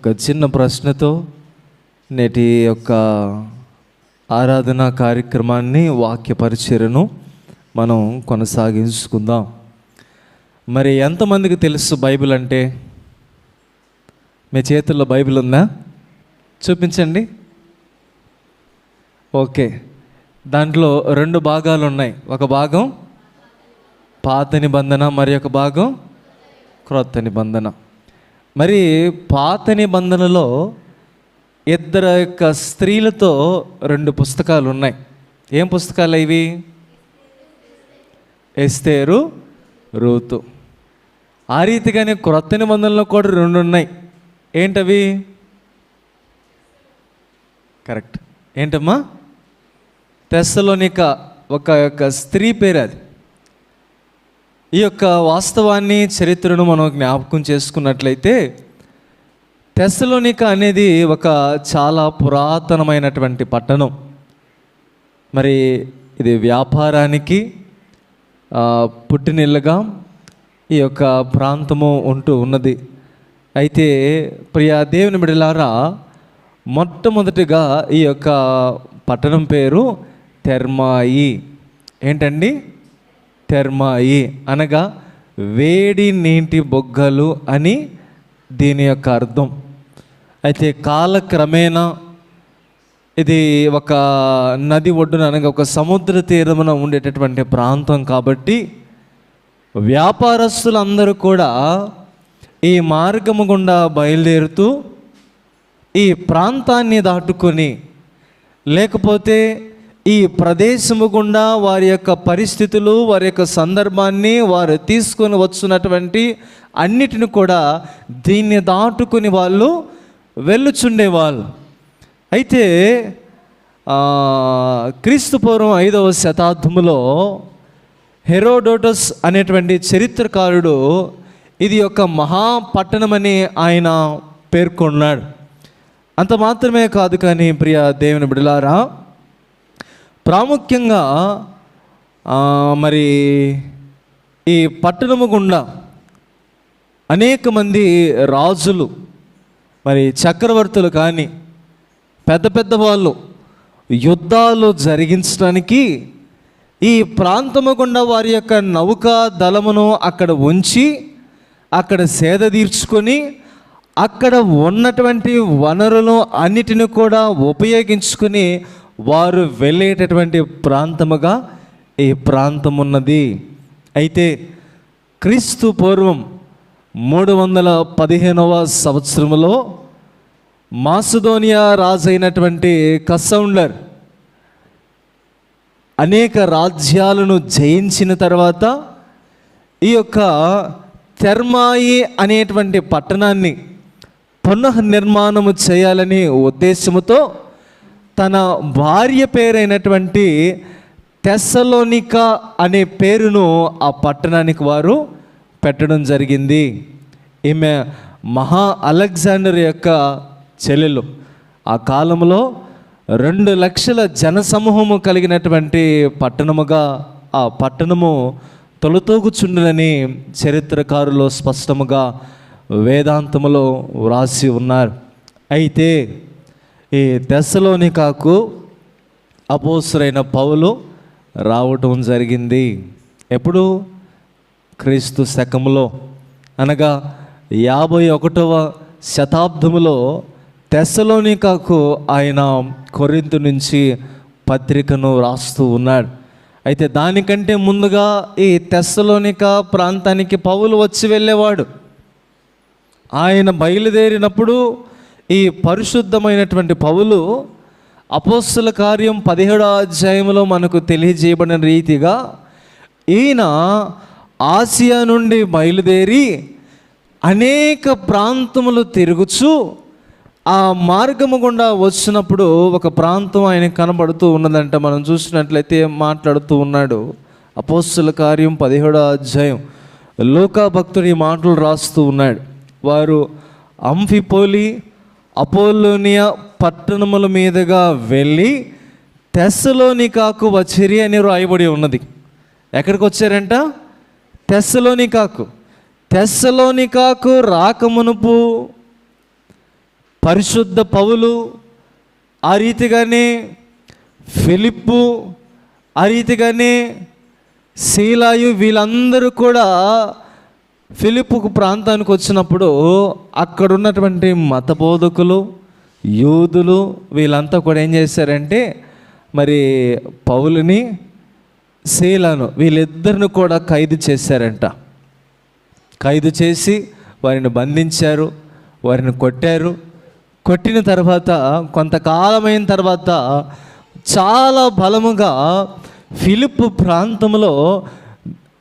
ఒక చిన్న ప్రశ్నతో నేటి యొక్క ఆరాధన కార్యక్రమాన్ని వాక్య పరిచర్యను మనం కొనసాగించుకుందాం. మరి ఎంతమందికి తెలుసు బైబిల్ అంటే? మీ చేతుల్లో బైబిల్ ఉందా? చూపించండి. ఓకే, దాంట్లో రెండు భాగాలు ఉన్నాయి. ఒక భాగం పాత నిబంధన, మరి ఒక భాగం క్రొత్త నిబంధన. మరి పాత నిబంధనలో ఇద్దరు యొక్క స్త్రీలతో రెండు పుస్తకాలు ఉన్నాయి. ఏం పుస్తకాలు ఇవి? ఎస్తేరు, రూతు. ఆ రీతిగానే క్రొత్త నిబంధనలో కూడా రెండు ఉన్నాయి. ఏంటవి? కరెక్ట్. ఏంటమ్మా? తెస్సలోనిక ఒక యొక్క స్త్రీ పేరు అది. ఈ యొక్క వాస్తవాన్ని, చరిత్రను మనం జ్ఞాపకం చేసుకున్నట్లయితే, తెస్సలోనిక అనేది ఒక చాలా పురాతనమైనటువంటి పట్టణం. మరి ఇది వ్యాపారానికి పుట్టినిల్లుగా ఈ యొక్క ప్రాంతము ఉంటూ ఉన్నది. అయితే ప్రియ దేవుని బిడ్డలారా, మొట్టమొదటిగా ఈ యొక్క పట్టణం పేరు తెర్మాయి. ఏంటండి? తెర్మాయి అనగా వేడి నీటి బొగ్గలు అని దీని యొక్క అర్థం. అయితే కాలక్రమేణా ఇది ఒక నది ఒడ్డున అనగా ఒక సముద్ర తీరమున ఉండేటటువంటి ప్రాంతం కాబట్టి వ్యాపారస్తులందరూ కూడా ఈ మార్గము గుండా బయలుదేరుతూ ఈ ప్రాంతాన్ని దాటుకొని, లేకపోతే ఈ ప్రదేశము గుండా వారి యొక్క పరిస్థితులు, వారి యొక్క సందర్భాన్ని వారు తీసుకొని వచ్చినటువంటి అన్నిటిని కూడా దీన్ని దాటుకొని వాళ్ళు వెళ్ళుచుండేవాళ్ళు. అయితే క్రీస్తు పూర్వం 5వ శతాబ్దంలో హెరోడోటస్ అనేటువంటి చరిత్రకారుడు ఇది ఒక మహాపట్టణమని ఆయన పేర్కొన్నాడు. అంత మాత్రమే కాదు కానీ ప్రియ దేవుని బిడ్డలారా, ప్రాముఖ్యంగా మరి ఈ పట్టణము గుండా అనేక మంది రాజులు, మరి చక్రవర్తులు కానీ పెద్ద పెద్ద వాళ్ళు యుద్ధాలు జరిగించడానికి ఈ ప్రాంతము గుండా వారి యొక్క నౌకా దళమును అక్కడ ఉంచి, అక్కడ సేద తీర్చుకొని, అక్కడ ఉన్నటువంటి వనరులను అన్నిటిని కూడా ఉపయోగించుకొని వారు వెళ్ళేటటువంటి ప్రాంతముగా ఈ ప్రాంతం ఉన్నది. అయితే క్రీస్తు పూర్వం 315వ సంవత్సరంలో మాసిదోనియా రాజు అయినటువంటి కసౌండర్ అనేక రాజ్యాలను జయించిన తర్వాత ఈ యొక్క తెర్మాయి అనేటువంటి పట్టణాన్ని పునర్నిర్మాణము చేయాలని ఉద్దేశముతో తన భార్య పేరైనటువంటి తెస్సలోనిక అనే పేరును ఆ పట్టణానికి వారు పెట్టడం జరిగింది. ఈమె మహా అలెగ్జాండర్ యొక్క చెల్లెలు. ఆ కాలంలో 2 లక్షల జనసమూహము కలిగినటువంటి పట్టణముగా ఆ పట్టణము తొలతూగుచుండునని చరిత్రకారులు స్పష్టముగా వేదాంతములో వ్రాసి ఉన్నారు. అయితే ఈ తెస్సలోనికకు అపోస్తలుడైన పౌలు రావటం జరిగింది. ఎప్పుడు? క్రీస్తు శకములో, అనగా 51వ శతాబ్దములో తెస్సలోనికకు ఆయన కొరింథు నుంచి పత్రికను రాస్తూ ఉన్నాడు. అయితే దానికంటే ముందుగా ఈ తెస్సలోనిక ప్రాంతానికి పౌలు వచ్చి వెళ్ళేవాడు. ఆయన బయలుదేరినప్పుడు ఈ పరిశుద్ధమైనటువంటి పౌలు అపోస్తల కార్యం 17వ అధ్యాయంలో మనకు తెలియజేయబడిన రీతిగా ఈయన ఆసియా నుండి బయలుదేరి అనేక ప్రాంతములు తిరుగుచూ ఆ మార్గము గుండా వచ్చినప్పుడు ఒక ప్రాంతం ఆయన కనబడుతూ ఉన్నదంట. మనం చూసినట్లయితే మాట్లాడుతూ ఉన్నాడు. అపోస్తల కార్యం 17వ అధ్యాయం లూకా భక్తుడి మాటలు రాస్తూ ఉన్నాడు. వారు అంఫిపోలి, అపోలోనియా పట్టణముల మీదుగా వెళ్ళి తెస్సలోనికకు వచ్చిరి అని రాయబడి ఉన్నది. ఎక్కడికి వచ్చారంట? తెస్సలోనికకు. తెస్సలోనికకు రాకమునుపు పరిశుద్ధ పౌలు ఆ రీతిగానే, ఫిలిప్పు ఆ రీతిగానే, శీలాయు వీళ్ళందరూ కూడా ఫిలిప్పు ప్రాంతానికి వచ్చినప్పుడు అక్కడ ఉన్నటువంటి మత బోధకులు, యూదులు వీళ్ళంతా కూడా ఏం చేశారంటే మరి పౌలుని, శీలను వీళ్ళిద్దరిని కూడా ఖైదు చేశారంట. ఖైదు చేసి వారిని బంధించారు, వారిని కొట్టారు. కొట్టిన తర్వాత కొంతకాలమైన తర్వాత చాలా బలముగా ఫిలిప్పు ప్రాంతంలో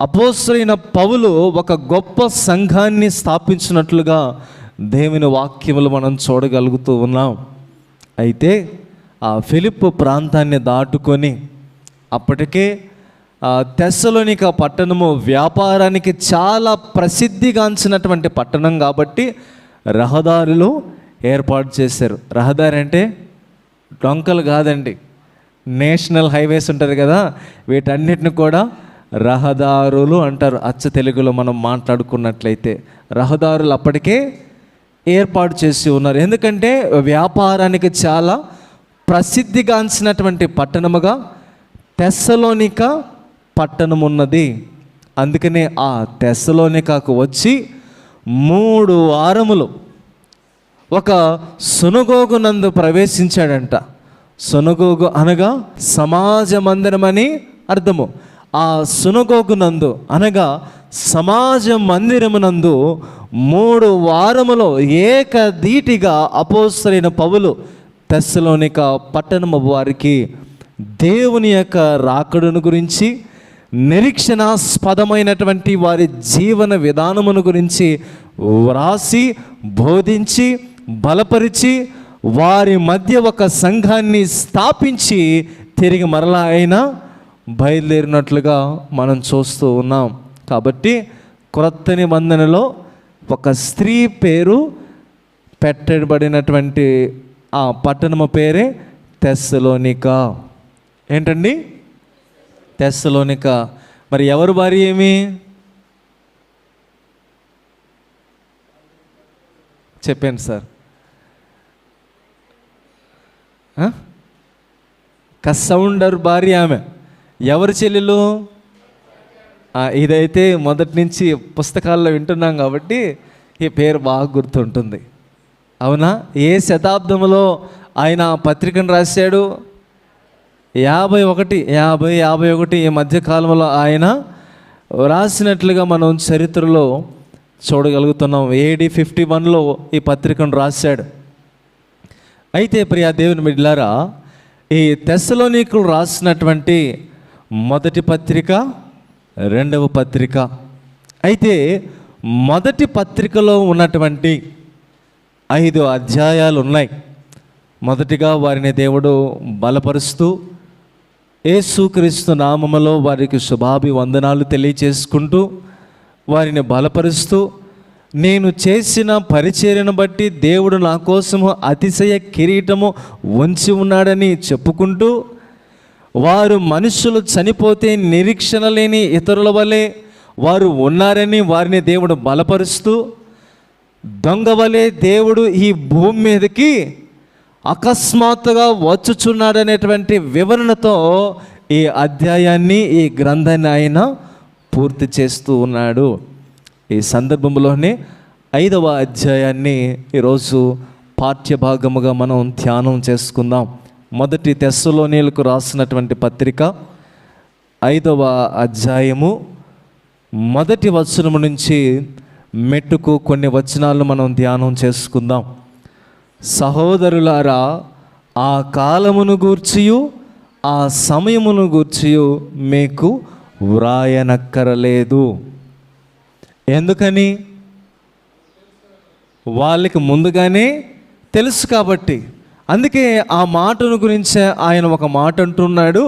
అపోస్తలుడైన పౌలు ఒక గొప్ప సంఘాన్ని స్థాపించినట్లుగా దేవుని వాక్యములు మనం చూడగలుగుతూ ఉన్నాం. అయితే ఆ ఫిలిప్పు ప్రాంతాన్ని దాటుకొని అప్పటికే తెస్సలోనిక పట్టణము వ్యాపారానికి చాలా ప్రసిద్ధిగాంచినటువంటి పట్టణం కాబట్టి రహదారులు ఏర్పాటు చేశారు. రహదారి అంటే డొంకలు కాదండి, నేషనల్ హైవేస్ ఉంటుంది కదా, వీటన్నిటిని కూడా రహదారులు అంటారు. అచ్చ తెలుగులో మనం మాట్లాడుకున్నట్లయితే రహదారులు అప్పటికే ఏర్పాటు చేసి ఉన్నారు. ఎందుకంటే వ్యాపారానికి చాలా ప్రసిద్ధిగాంచినటువంటి పట్టణముగా తెస్సలోనిక పట్టణం ఉన్నది. అందుకనే ఆ తెస్సలోనికకు వచ్చి 3 వారములు ఒక సునగోగు నందు ప్రవేశించాడంట. సునగోగు అనగా సమాజ మందిరమని అర్థము. ఆ సునగోగు నందు అనగా సమాజ మందిరమునందు 3 వారములో ఏకధీటిగా అపోస్తలుడైన పౌలు తెస్సలోనిక పట్టణము వారికి దేవుని యొక్క రాకడను గురించి, నిరీక్షణాస్పదమైనటువంటి వారి జీవన విధానమును గురించి వ్రాసి, బోధించి, బలపరిచి వారి మధ్య ఒక సంఘాన్ని స్థాపించి తిరిగి మరలా ఆయన బయలుదేరినట్లుగా మనం చూస్తూ ఉన్నాం. కాబట్టి క్రొత్త నిబంధనలో ఒక స్త్రీ పేరు పెట్టబడినటువంటి ఆ పట్టణము పేరే తెస్సలోనిక. ఏంటండి? తెస్సలోనిక. మరి ఎవరు భార్య ఏమి చెప్పాను సార్? కసౌండర్ భార్య ఆమె. ఎవరి చెల్లెలు? ఇదైతే మొదటి నుంచి పుస్తకాల్లో వింటున్నాం కాబట్టి ఈ పేరు బాగా గుర్తుంటుంది. అవునా? ఏ శతాబ్దంలో ఆయన పత్రికను రాశాడు? 51 ఈ మధ్యకాలంలో ఆయన రాసినట్లుగా మనం చరిత్రలో చూడగలుగుతున్నాం. AD 51లో ఈ పత్రికను రాశాడు. అయితే ప్రియా దేవుని బిడ్డలారా, ఈ తెస్సలోనికలు రాసినటువంటి మొదటి పత్రిక, రెండవ పత్రిక. అయితే మొదటి పత్రికలో ఉన్నటువంటి 5 అధ్యాయాలు ఉన్నాయి. మొదటిగా వారిని దేవుడు బలపరుస్తూ యేసుక్రీస్తు నామములో వారికి శుభాభివందనాలు తెలియచేసుకుంటూ వారిని బలపరుస్తూ, నేను చేసిన పరిచర్యను బట్టి దేవుడు నా కోసము అతిశయ కిరీటము ఉంచి ఉన్నాడని చెప్పుకుంటూ, వారు మనుషులు చనిపోతే నిరీక్షణ లేని ఇతరుల వలె వారు ఉన్నారని వారిని దేవుడు బలపరుస్తూ, దొంగ వలె దేవుడు ఈ భూమి మీదకి అకస్మాత్తుగా వచ్చుచున్నాడనేటువంటి వివరణతో ఈ అధ్యాయాన్ని, ఈ గ్రంథాన్ని ఆయన పూర్తి చేస్తూ ఉన్నాడు. ఈ సందర్భంలోనే 5వ అధ్యాయాన్ని ఈరోజు పాఠ్యభాగముగా మనం ధ్యానం చేసుకుందాం. మొదటి తెస్సలోనికలకు రాసినటువంటి పత్రిక 5వ అధ్యాయము మొదటి వచనము నుంచి మెట్టుకు కొన్ని వచనాలు మనం ధ్యానం చేసుకుందాం. సహోదరులారా, ఆ కాలమును గూర్చియు ఆ సమయమును గూర్చియు మీకు వ్రాయనక్కరలేదు. ఎందుకని? వాళ్ళకి ముందుగానే తెలుసు కాబట్టి. అందుకే ఆ మాటను గురించి ఆయన ఒక మాట అంటున్నాడు.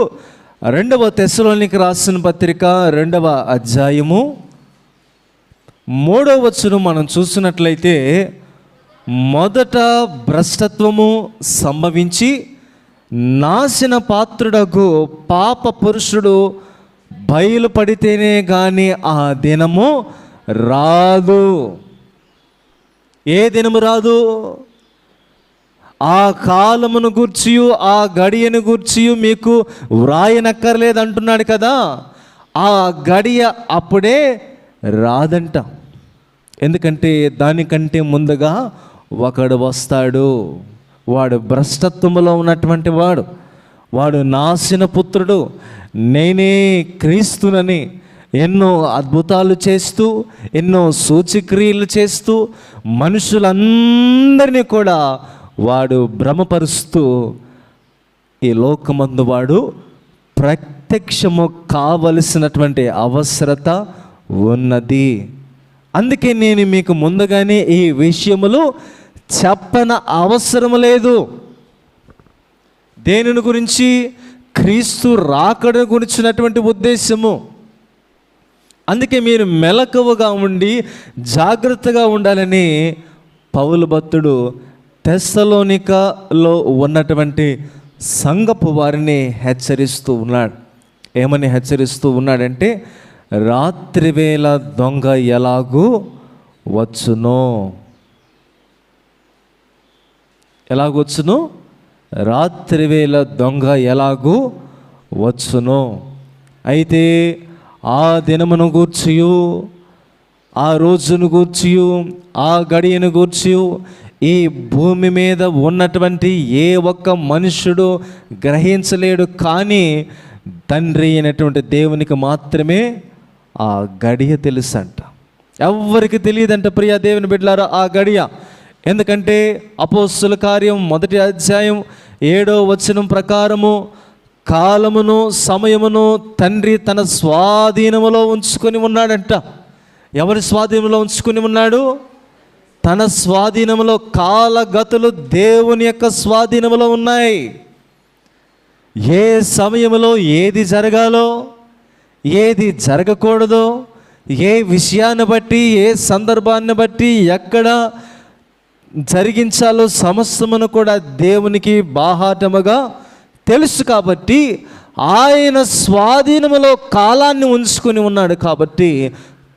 2వ తెస్సలోనిక రాసిన పత్రిక 2వ అధ్యాయము 3వ వచనం మనం చూసినట్లయితే, మొదట భ్రష్టత్వము సంభవించి నాశన పాత్రుడకు పాప పురుషుడు బయలుపడితేనే కానీ ఆ దినము రాదు. ఏ దినము రాదు? ఆ కాలమును గూర్చి ఆ గడియను గూర్చి మీకు వ్రాయనక్కర్లేదు అంటున్నాడు కదా. ఆ గడియ అప్పుడే రాదంట. ఎందుకంటే దానికంటే ముందుగా ఒకడు వస్తాడు. వాడు భ్రష్టత్వములో ఉన్నటువంటి వాడు నాశన పుత్రుడు. నేనే క్రీస్తునని ఎన్నో అద్భుతాలు చేస్తూ, ఎన్నో సూచక్రియలు చేస్తూ మనుషులందరినీ కూడా వాడు భ్రమపరుస్తూ ఈ లోకమందు వాడు ప్రత్యక్షము కావలసినటువంటి అవసరత ఉన్నది. అందుకే నేను మీకు ముందుగానే ఈ విషయములు చెప్పన అవసరం లేదు. దేనిని గురించి? క్రీస్తు రాకడ గురించినటువంటి ఉద్దేశము. అందుకే మీరు మెలకువగా ఉండి జాగ్రత్తగా ఉండాలని పౌలు భక్తుడు తెస్సలోనికలో ఉన్నటువంటి సంఘపు వారిని హెచ్చరిస్తూ ఉన్నాడు. ఏమని హెచ్చరిస్తూ ఉన్నాడంటే, రాత్రివేళ దొంగ ఎలాగూ వచ్చునో. ఎలాగొచ్చును? రాత్రివేళ దొంగ ఎలాగూ వచ్చునో. అయితే ఆ దినమును గూర్చియు, ఆ రోజును గూర్చియు, ఆ గడియను గూర్చియు ఈ భూమి మీద ఉన్నటువంటి ఏ ఒక్క మనుషుడు గ్రహించలేడు. కానీ తండ్రి అయినటువంటి దేవునికి మాత్రమే ఆ గడియ తెలుసంట. ఎవ్వరికి తెలియదంట ప్రియ దేవుని బిడ్డలారా ఆ గడియ. ఎందుకంటే అపోస్తుల కార్యం 1వ అధ్యాయం 7వ వచనం ప్రకారము కాలమును సమయమును తండ్రి తన స్వాధీనములో ఉంచుకొని ఉన్నాడంట. ఎవరి స్వాధీనంలో ఉంచుకొని ఉన్నాడు? తన స్వాధీనంలో. కాలగతులు దేవుని యొక్క స్వాధీనంలో ఉన్నాయి. ఏ సమయంలో ఏది జరగాలో, ఏది జరగకూడదో, ఏ విషయాన్ని బట్టి, ఏ సందర్భాన్ని బట్టి ఎక్కడ జరిగించాలో సమస్తమును కూడా దేవునికి బాహాటముగా తెలుసు. కాబట్టి ఆయన స్వాధీనములో కాలాన్ని ఉంచుకొని ఉన్నాడు. కాబట్టి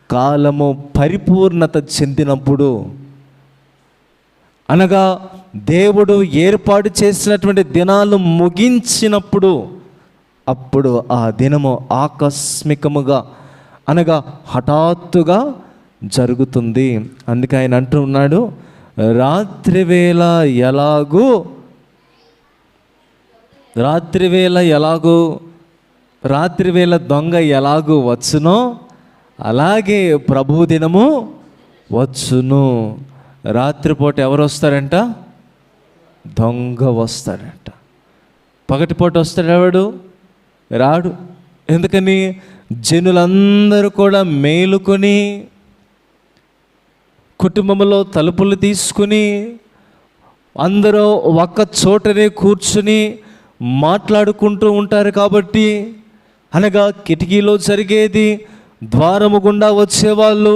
కాలము పరిపూర్ణత చెందినప్పుడు, అనగా దేవుడు ఏర్పాటు చేసినటువంటి దినాలు ముగించినప్పుడు, అప్పుడు ఆ దినము ఆకస్మికముగా అనగా హఠాత్తుగా జరుగుతుంది. అందుకే ఆయన అంటూ ఉన్నాడు, రాత్రివేళ దొంగ ఎలాగూ వచ్చునో అలాగే ప్రభు దినము వచ్చును. రాత్రిపూట ఎవరు వస్తారంట? దొంగ వస్తాడంట. పగటిపూట వస్తాడు ఎవడు? రాడు. ఎందుకని? జనులందరూ కూడా మేలుకొని కుటుంబంలో తలుపులు తీసుకుని అందరూ ఒక్క చోటనే కూర్చుని మాట్లాడుకుంటూ ఉంటారు. కాబట్టి అనగా కిటికీలో జరిగేది, ద్వారము గుండా వచ్చేవాళ్ళు,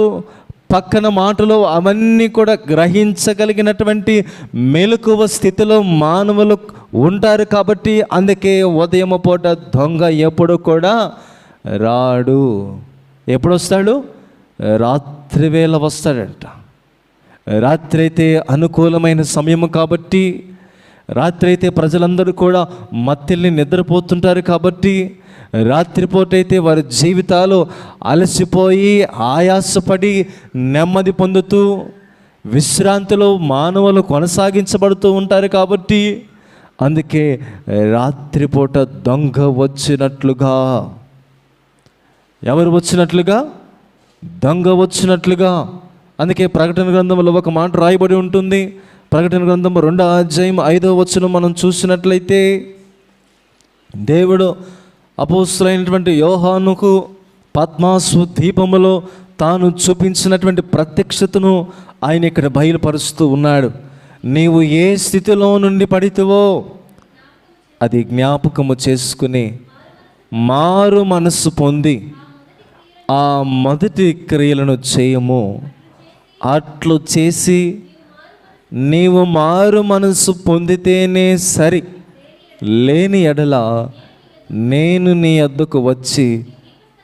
పక్కన మాటలు అవన్నీ కూడా గ్రహించగలిగినటువంటి మెలకువ స్థితిలో మానవులు ఉంటారు. కాబట్టి అందుకే ఉదయం పూట దొంగ ఎప్పుడు కూడా రాడు. ఎప్పుడు వస్తాడు? రాత్రివేళ వస్తాడంట. రాత్రి అయితే అనుకూలమైన సమయం కాబట్టి, రాత్రి అయితే ప్రజలందరూ కూడా మత్తిల్ని నిద్రపోతుంటారు. కాబట్టి రాత్రిపూట అయితే వారి జీవితాలు అలసిపోయి ఆయాసపడి నెమ్మది పొందుతూ విశ్రాంతిలో మానవులు కొనసాగించబడుతూ ఉంటారు. కాబట్టి అందుకే రాత్రిపూట దొంగ వచ్చినట్లుగా, ఎవరు వచ్చినట్లుగా? దొంగ వచ్చినట్లుగా. అందుకే ప్రకటన గ్రంథంలో ఒక మాట రాయబడి ఉంటుంది. ప్రకటన గ్రంథం 2వ అధ్యాయం 5వ వచనం మనం చూసినట్లయితే, దేవుడు అపోస్తలుడైనటువంటి యోహానుకు పద్మాసు దీపములో తాను చూపించినటువంటి ప్రత్యక్షతను ఆయన ఇక్కడ బయలుపరుస్తూ ఉన్నాడు. నీవు ఏ స్థితిలో నుండి పడితివో అది జ్ఞాపకము చేసుకుని మారు మనస్సు పొంది ఆ మొదటి క్రియలను చేయము. అట్లు చేసి నీవు మారు మనసు పొందితేనే సరి, లేని ఎడల నేను నీ వద్దకు వచ్చి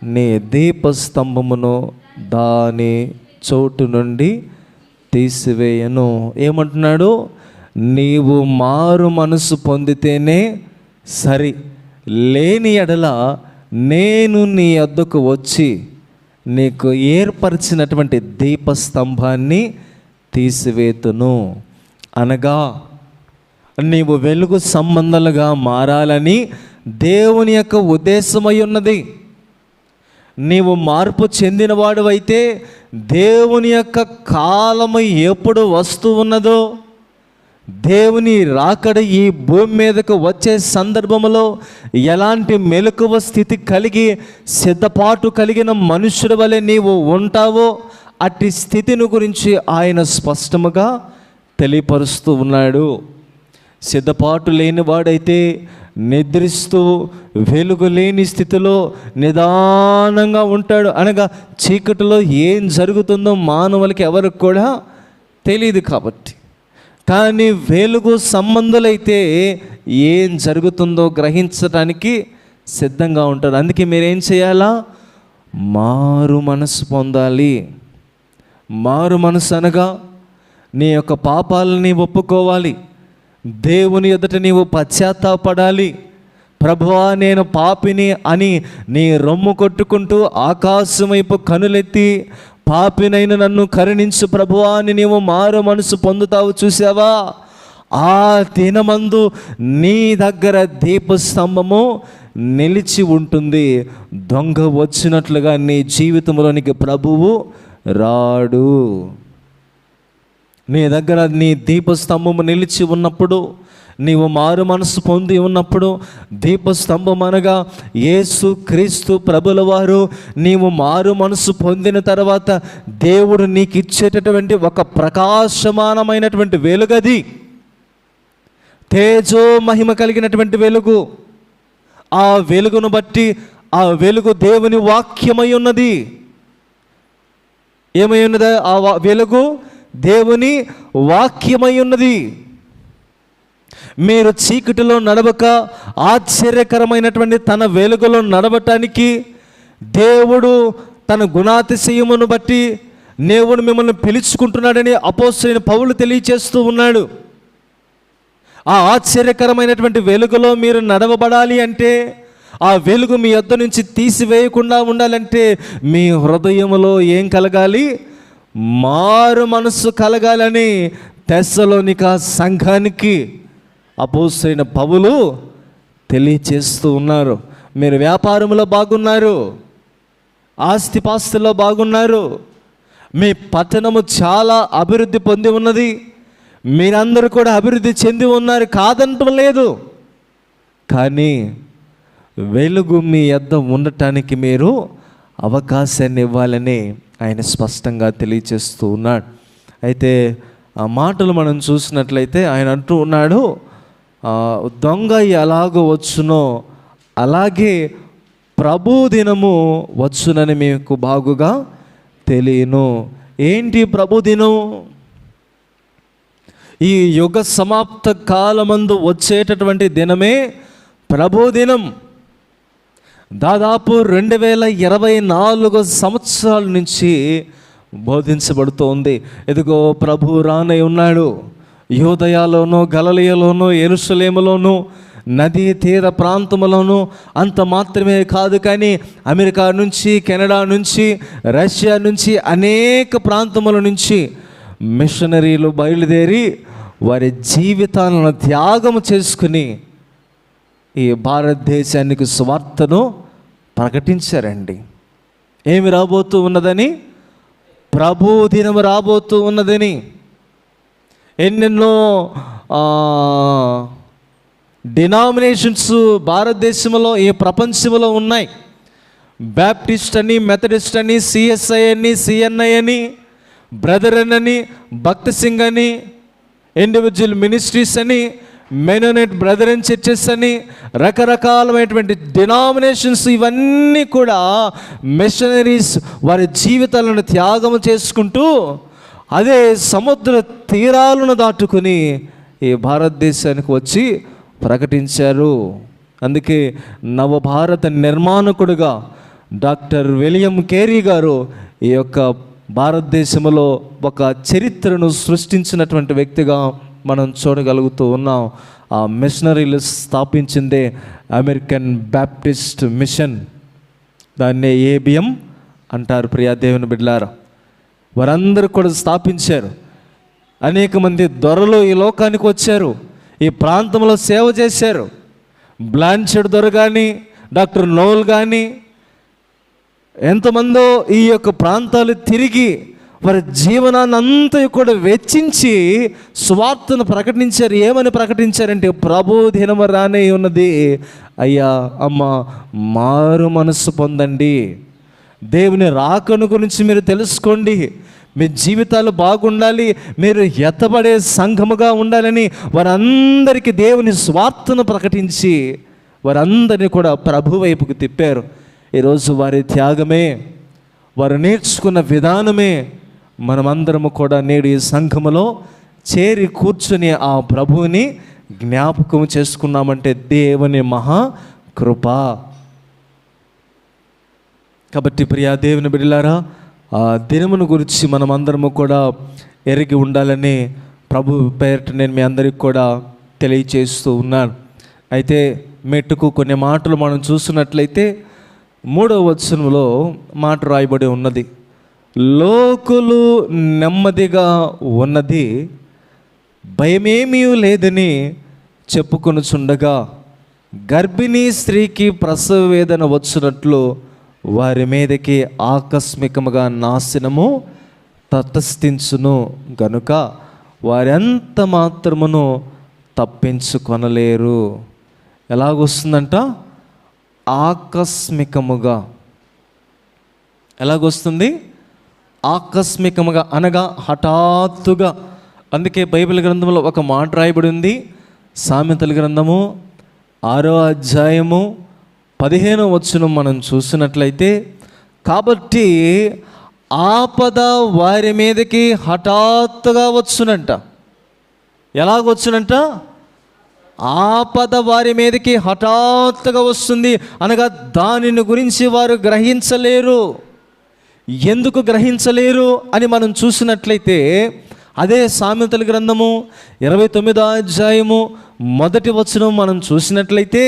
నీ దీపస్తంభమును దాని చోటు నుండి తీసివేయను. ఏమంటున్నాడు? నీవు మారు మనసు పొందితేనే సరి, లేని ఎడల నేను నీ వద్దకు వచ్చి నీకు ఏర్పరిచినటువంటి దీపస్తంభాన్ని తీసివేతును. అనగా నీవు వెలుగు సంబంధాలుగా మారాలని దేవుని యొక్క ఉద్దేశమై ఉన్నది. నీవు మార్పు చెందినవాడు అయితే దేవుని యొక్క కాలము ఎప్పుడు వస్తూ ఉన్నదో, దేవుని రాకడ ఈ భూమి మీదకు వచ్చే సందర్భంలో ఎలాంటి మెలకువ స్థితి కలిగి సిద్ధపాటు కలిగిన మనుషుల వలె నీవు ఉంటావో అట్టి స్థితిని గురించి ఆయన స్పష్టముగా తెలియపరుస్తూ ఉన్నాడు. సిద్ధపాటు లేనివాడైతే నిద్రిస్తూ వెలుగు లేని స్థితిలో నిదానంగా ఉంటాడు. అనగా చీకటిలో ఏం జరుగుతుందో మానవులకి ఎవరికి కూడా తెలియదు కాబట్టి. కానీ వెలుగు సంబంధులైతే ఏం జరుగుతుందో గ్రహించడానికి సిద్ధంగా ఉంటారు. అందుకే మీరేం చేయాలా? మారు మనసు పొందాలి. మారు మనసు అనగా నీ యొక్క పాపాలని ఒప్పుకోవాలి. దేవుని ఎదుట నీవు పశ్చాత్తాపడాలి. ప్రభువా నేను పాపిని అని నీ రొమ్ము కొట్టుకుంటూ ఆకాశం వైపు కనులెత్తి పాపినైన నన్ను కరుణించు ప్రభువా అని నీవు మారు మనసు పొందుతావు. చూసావా? ఆ దినమందు నీ దగ్గర దీపస్తంభము నిలిచి ఉంటుంది. దొంగ వచ్చినట్లుగా నీ జీవితంలోనికి ప్రభువు రాడు. నీ దగ్గర నీ దీపస్తంభము నిలిచి ఉన్నప్పుడు, నీవు మారు మనసు పొంది ఉన్నప్పుడు, దీపస్తంభం అనగా యేసు క్రీస్తు ప్రభుల వారు, నీవు మారు మనసు పొందిన తర్వాత దేవుడు నీకు ఇచ్చేటటువంటి ఒక ప్రకాశమానమైనటువంటి వెలుగది, తేజో మహిమ కలిగినటువంటి వెలుగు. ఆ వెలుగును బట్టి ఆ వెలుగు దేవుని వాక్యమై ఉన్నది. ఏమై ఉన్నదా? ఆ వెలుగు దేవుని వాక్యమై ఉన్నది. మీరు చీకటిలో నడవక ఆశ్చర్యకరమైనటువంటి తన వెలుగులో నడవటానికి దేవుడు తన గుణాతిశయమును బట్టి దేవుడు మిమ్మల్ని పిలుచుకుంటున్నాడని అపోస్తలుడైన పౌలు తెలియచేస్తూ ఉన్నాడు. ఆ ఆశ్చర్యకరమైనటువంటి వెలుగులో మీరు నడవబడాలి అంటే, ఆ వెలుగు మీ యొద్ద నుంచి తీసివేయకుండా ఉండాలంటే మీ హృదయములో ఏం కలగాలి? మారు మనస్సు కలగాలని తెస్సలోనిక సంఘానికి అపోస్తలుడైన పౌలు తెలియచేస్తూ ఉన్నారు. మీరు వ్యాపారంలో బాగున్నారు, ఆస్తిపాస్తుల్లో బాగున్నారు, మీ పట్టణము చాలా అభివృద్ధి పొంది ఉన్నది, మీరందరూ కూడా అభివృద్ధి చెంది ఉన్నారు, కాదంటం లేదు. కానీ వెలుగు మీ యొద్ద ఉండటానికి మీరు అవకాశాన్ని ఇవ్వాలని ఆయన స్పష్టంగా తెలియచేస్తూ ఉన్నాడు. అయితే ఆ మాటలు మనం చూసినట్లయితే ఆయన అంటూ ఉన్నాడు, దొంగ ఎలాగో వచ్చునో అలాగే ప్రభు దినము వచ్చునని మీకు బాగుగా తెలియను. ఏంటి ప్రభు దినం? ఈ యుగ సమాప్త కాలమందు వచ్చేటటువంటి దినమే ప్రభు దినం. దాదాపు 2024 సంవత్సరాల నుంచి బోధించబడుతోంది. ఇదిగో ప్రభు రానై ఉన్నాడు. యూదయలోను, గలిలయలోను, యెరూషలేములోను, నదీ తీర ప్రాంతములోను, అంత మాత్రమే కాదు కానీ అమెరికా నుంచి, కెనడా నుంచి, రష్యా నుంచి, అనేక ప్రాంతముల నుంచి మిషనరీలు బయలుదేరి వారి జీవితాలను త్యాగం చేసుకుని ఈ భారతదేశానికి సువార్తను ప్రకటించారండి. ఏమి రాబోతూ ఉన్నదని? ప్రభు దినం రాబోతూ ఉన్నదని. ఎన్నెన్నో డినామినేషన్స్ భారతదేశంలో, ఈ ప్రపంచంలో ఉన్నాయి. బ్యాప్టిస్ట్ అని, మెథడిస్ట్ అని, సిఎస్ఐ అని, సిఎన్ఐ అని, బ్రదరన్ అని, భక్త సింగ్ అని, ఇండివిజువల్ మినిస్ట్రీస్ అని, మెనోనైట్ బ్రదరన్ చర్చెస్ అని, రకరకాలమైనటువంటి డినామినేషన్స్. ఇవన్నీ కూడా మిషనరీస్ వారి జీవితాలను త్యాగం చేసుకుంటూ అదే సముద్ర తీరాలను దాటుకుని ఈ భారతదేశానికి వచ్చి ప్రకటించారు. అందుకే నవభారత నిర్మాణకుడుగా డాక్టర్ విలియం కేరీ గారు ఈ యొక్క భారతదేశంలో ఒక చరిత్రను సృష్టించినటువంటి వ్యక్తిగా మనం చూడగలుగుతూ ఉన్నాం. ఆ మిషనరీలు స్థాపించిందే అమెరికన్ బ్యాప్టిస్ట్ మిషన్, దాన్నే ABM అంటారు. ప్రియా దేవుని బిడ్డలారా, వారందరూ కూడా స్థాపించారు. అనేక మంది దొరలు ఈ లోకానికి వచ్చారు, ఈ ప్రాంతంలో సేవ చేశారు. బ్లాంచెడ్ దొర కానీ, డాక్టర్ నోల్ కానీ, ఎంతమందో ఈ యొక్క ప్రాంతాలు తిరిగి వారి జీవనాన్ని అంతా కూడా వెచ్చించి స్వార్థను ప్రకటించారు. ఏమని ప్రకటించారంటే, ప్రభు దినము రానే ఉన్నది, అయ్యా అమ్మ మారు మనస్సు పొందండి, దేవుని రాకను గురించి మీరు తెలుసుకోండి, మీ జీవితాలు బాగుండాలి, మీరు ఎత్తబడే సంఘముగా ఉండాలని వారందరికీ దేవుని స్వార్థను ప్రకటించి వారందరినీ కూడా ప్రభు వైపుకు తిప్పారు. ఈరోజు వారి త్యాగమే, వారు నేర్చుకున్న విధానమే మనమందరము కూడా నేడు ఈ సంఘములో చేరి కూర్చుని ఆ ప్రభువుని జ్ఞాపకం చేసుకున్నామంటే దేవుని మహా కృప. కాబట్టి ప్రియా దేవుని బిడ్డలారా, ఆ దినమును గురించి మనమందరము కూడా ఎరిగి ఉండాలని ప్రభు పేరిట నేను మీ అందరికి కూడా తెలియచేస్తూ ఉన్నాను. అయితే మెట్టుకు కొన్ని మాటలు మనం చూసినట్లయితే 3వ వచనంలో మాట రాయబడి ఉన్నది, లోకులు నెమ్మదిగా ఉన్నది, భయమేమీ లేదని చెప్పుకొనుచుండగా గర్భిణీ స్త్రీకి ప్రసవ వేదన వచ్చినట్లు వారి మీదకి ఆకస్మికముగా నాశనము తటస్థించును గనుక వారెంత మాత్రమును తప్పించుకొనలేరు. ఎలాగొస్తుందంట? ఆకస్మికముగా. ఎలాగొస్తుంది? ఆకస్మికముగా అనగా హఠాత్తుగా. అందుకే బైబిల్ గ్రంథంలో ఒక మాట రాయబడి ఉంది. సామెతల గ్రంథము 6వ అధ్యాయము 15వ వచనం మనం చూసినట్లయితే, కాబట్టి ఆపద వారి మీదకి హఠాత్తుగా వచ్చునంట. ఎలాగొచ్చునంట? ఆపద వారి మీదకి హఠాత్తుగా వస్తుంది అనగా దానిని గురించి వారు గ్రహించలేరు. ఎందుకు గ్రహించలేరు అని మనం చూసినట్లయితే, అదే సామెతల గ్రంథము 29వ అధ్యాయము 1వ వచనం మనం చూసినట్లయితే,